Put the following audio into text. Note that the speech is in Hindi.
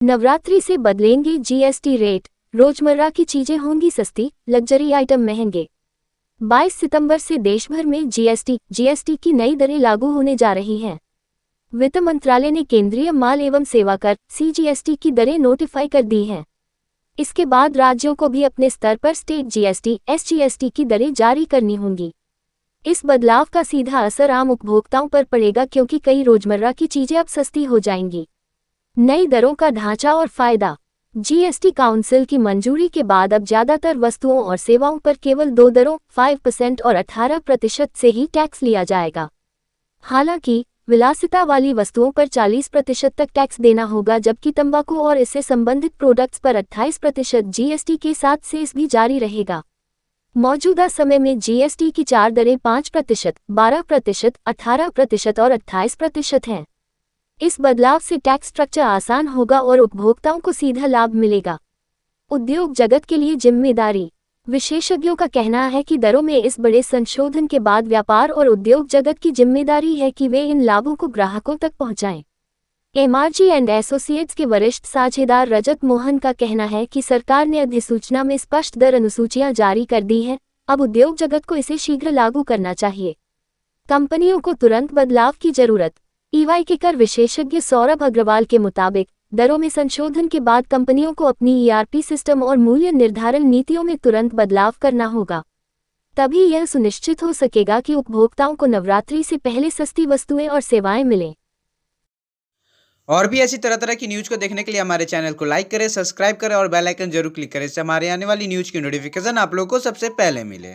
नवरात्रि से बदलेंगे जीएसटी रेट, रोजमर्रा की चीजें होंगी सस्ती, लग्जरी आइटम महंगे। 22 सितंबर से देश भर में जीएसटी की नई दरें लागू होने जा रही हैं। वित्त मंत्रालय ने केंद्रीय माल एवं सेवा कर सीजीएसटी की दरें नोटिफाई कर दी हैं। इसके बाद राज्यों को भी अपने स्तर पर स्टेट जीएसटी एसजीएसटी की दरें जारी करनी होंगी। इस बदलाव का सीधा असर आम उपभोक्ताओं पर पड़ेगा क्योंकि कई रोजमर्रा की चीजें अब सस्ती हो जाएंगी। नई दरों का ढांचा और फायदा। जीएसटी काउंसिल की मंजूरी के बाद अब ज्यादातर वस्तुओं और सेवाओं पर केवल 2 दरों 5% और 18% से ही टैक्स लिया जाएगा। हालांकि विलासिता वाली वस्तुओं पर 40% तक टैक्स देना होगा, जबकि तंबाकू और इससे संबंधित प्रोडक्ट्स पर 28% जीएसटी के साथ सेस भी जारी रहेगा। मौजूदा समय में जीएसटी की 4 दरें 5%, 12%, 18% और 28% हैं। इस बदलाव से टैक्स स्ट्रक्चर आसान होगा और उपभोक्ताओं को सीधा लाभ मिलेगा। उद्योग जगत के लिए जिम्मेदारी। विशेषज्ञों का कहना है कि दरों में इस बड़े संशोधन के बाद व्यापार और उद्योग जगत की जिम्मेदारी है कि वे इन लाभों को ग्राहकों तक पहुंचाएं। एमआरजी एंड एसोसिएट्स के वरिष्ठ साझेदार रजत मोहन का कहना है कि सरकार ने अधिसूचना में स्पष्ट दर अनुसूचियां जारी कर दी हैं, अब उद्योग जगत को इसे शीघ्र लागू करना चाहिए। कंपनियों को तुरंत बदलाव की जरूरत। ईवाई के कर विशेषज्ञ सौरभ अग्रवाल के मुताबिक दरों में संशोधन के बाद कंपनियों को अपनी ईआरपी सिस्टम और मूल्य निर्धारण नीतियों में तुरंत बदलाव करना होगा। तभी यह सुनिश्चित हो सकेगा कि उपभोक्ताओं को नवरात्रि से पहले सस्ती वस्तुएं और सेवाएं मिलें। और भी ऐसी तरह तरह की न्यूज़ को देखने के लिए हमारे चैनल को लाइक करें, सब्सक्राइब करें और बेल आइकन जरूर क्लिक करें। इससे हमारे आने वाली न्यूज़ की नोटिफिकेशन आप लोगों को सबसे पहले मिले।